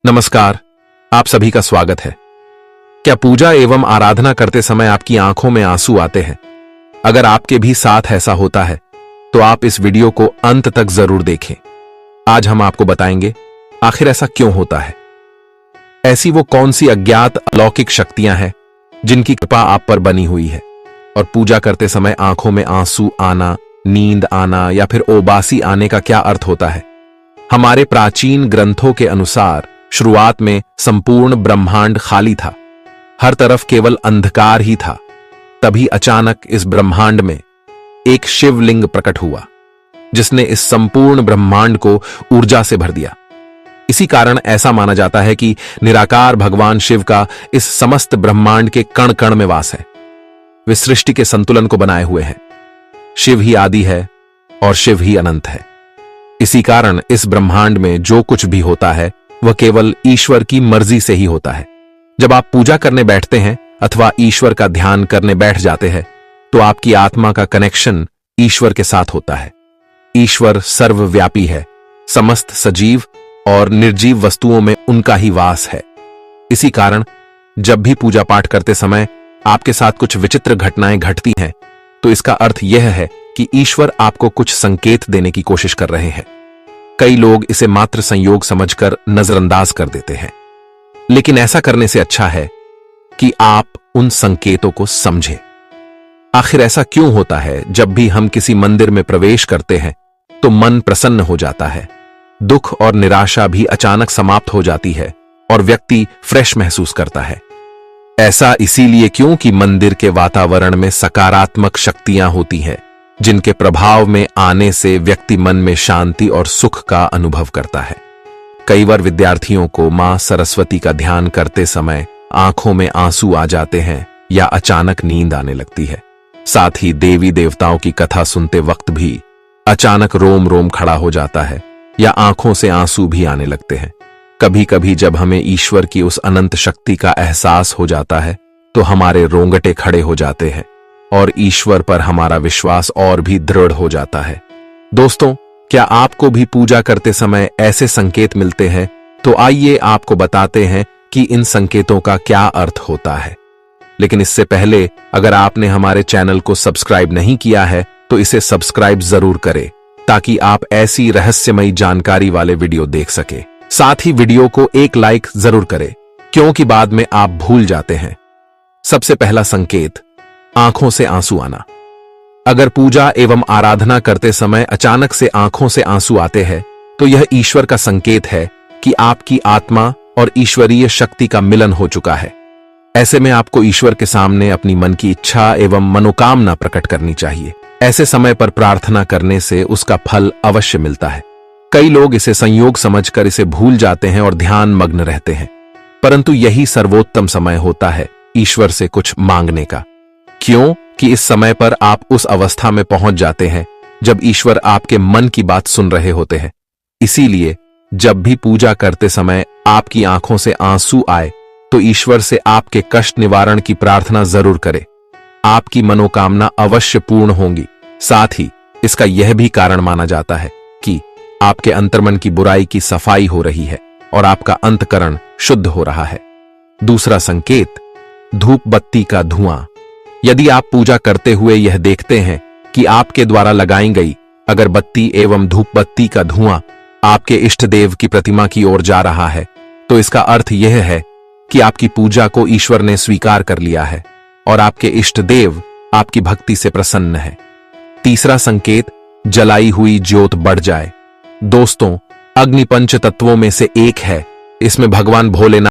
नमस्कार, आप सभी का स्वागत है। क्या पूजा एवं आराधना करते समय आपकी आंखों में आंसू आते हैं? अगर आपके भी साथ ऐसा होता है तो आप इस वीडियो को अंत तक जरूर देखें। आज हम आपको बताएंगे आखिर ऐसा क्यों होता है। ऐसी वो कौन सी अज्ञात अलौकिक शक्तियां हैं जिनकी कृपा आप पर बनी हुई है और पूजा करते समय आंखों में आंसू आना, नींद आना या फिर ओबासी आने का क्या अर्थ होता है? हमारे प्राचीन ग्रंथों के अनुसार शुरुआत में संपूर्ण ब्रह्मांड खाली था, हर तरफ केवल अंधकार ही था। तभी अचानक इस ब्रह्मांड में एक शिवलिंग प्रकट हुआ जिसने इस संपूर्ण ब्रह्मांड को ऊर्जा से भर दिया। इसी कारण ऐसा माना जाता है कि निराकार भगवान शिव का इस समस्त ब्रह्मांड के कण कण में वास है। वे सृष्टि के संतुलन को बनाए हुए हैं। शिव ही आदि है और शिव ही अनंत है। इसी कारण इस ब्रह्मांड में जो कुछ भी होता है वह केवल ईश्वर की मर्जी से ही होता है। जब आप पूजा करने बैठते हैं अथवा ईश्वर का ध्यान करने बैठ जाते हैं तो आपकी आत्मा का कनेक्शन ईश्वर के साथ होता है। ईश्वर सर्वव्यापी है, समस्त सजीव और निर्जीव वस्तुओं में उनका ही वास है। इसी कारण जब भी पूजा पाठ करते समय आपके साथ कुछ विचित्र घटनाएं घटती हैं तो इसका अर्थ यह है कि ईश्वर आपको कुछ संकेत देने की कोशिश कर रहे हैं। कई लोग इसे मात्र संयोग समझकर नजरअंदाज कर देते हैं, लेकिन ऐसा करने से अच्छा है कि आप उन संकेतों को समझें। आखिर ऐसा क्यों होता है जब भी हम किसी मंदिर में प्रवेश करते हैं तो मन प्रसन्न हो जाता है, दुख और निराशा भी अचानक समाप्त हो जाती है और व्यक्ति फ्रेश महसूस करता है। ऐसा इसीलिए क्योंकि मंदिर के वातावरण में सकारात्मक शक्तियां होती हैं जिनके प्रभाव में आने से व्यक्ति मन में शांति और सुख का अनुभव करता है। कई बार विद्यार्थियों को मां सरस्वती का ध्यान करते समय आंखों में आंसू आ जाते हैं या अचानक नींद आने लगती है। साथ ही देवी देवताओं की कथा सुनते वक्त भी अचानक रोम रोम खड़ा हो जाता है या आंखों से आंसू भी आने लगते हैं। कभी कभी जब हमें ईश्वर की उस अनंत शक्ति का एहसास हो जाता है तो हमारे रोंगटे खड़े हो जाते हैं और ईश्वर पर हमारा विश्वास और भी दृढ़ हो जाता है। दोस्तों, क्या आपको भी पूजा करते समय ऐसे संकेत मिलते हैं? तो आइए आपको बताते हैं कि इन संकेतों का क्या अर्थ होता है। लेकिन इससे पहले अगर आपने हमारे चैनल को सब्सक्राइब नहीं किया है तो इसे सब्सक्राइब जरूर करें ताकि आप ऐसी रहस्यमयी जानकारी वाले वीडियो देख सके। साथ ही वीडियो को एक लाइक जरूर करें क्योंकि बाद में आप भूल जाते हैं। सबसे पहला संकेत, आंखों से आंसू आना। अगर पूजा एवं आराधना करते समय अचानक से आंखों से आंसू आते हैं तो यह ईश्वर का संकेत है कि आपकी आत्मा और ईश्वरीय शक्ति का मिलन हो चुका है। ऐसे में आपको ईश्वर के सामने अपनी मन की इच्छा एवं मनोकामना प्रकट करनी चाहिए। ऐसे समय पर प्रार्थना करने से उसका फल अवश्य मिलता है। कई लोग इसे संयोग समझकर इसे भूल जाते हैं और ध्यान मग्न रहते हैं, परंतु यही सर्वोत्तम समय होता है ईश्वर से कुछ मांगने का। क्यों कि इस समय पर आप उस अवस्था में पहुंच जाते हैं जब ईश्वर आपके मन की बात सुन रहे होते हैं। इसीलिए जब भी पूजा करते समय आपकी आंखों से आंसू आए तो ईश्वर से आपके कष्ट निवारण की प्रार्थना जरूर करें। आपकी मनोकामना अवश्य पूर्ण होंगी। साथ ही इसका यह भी कारण माना जाता है कि आपके अंतर्मन की बुराई की सफाई हो रही है और आपका अंतकरण शुद्ध हो रहा है। दूसरा संकेत, धूप बत्ती का धुआं। यदि आप पूजा करते हुए यह देखते हैं कि आपके द्वारा लगाई गई अगरबत्ती एवं धूप बत्ती का धुआं आपके इष्ट देव की प्रतिमा की ओर जा रहा है तो इसका अर्थ यह है कि आपकी पूजा को ईश्वर ने स्वीकार कर लिया है और आपके इष्ट देव आपकी भक्ति से प्रसन्न है। तीसरा संकेत, जलाई हुई ज्योत बढ़ जाए। दोस्तों, अग्नि पंच तत्वों में से एक है। इसमें भगवान भोलेनाथ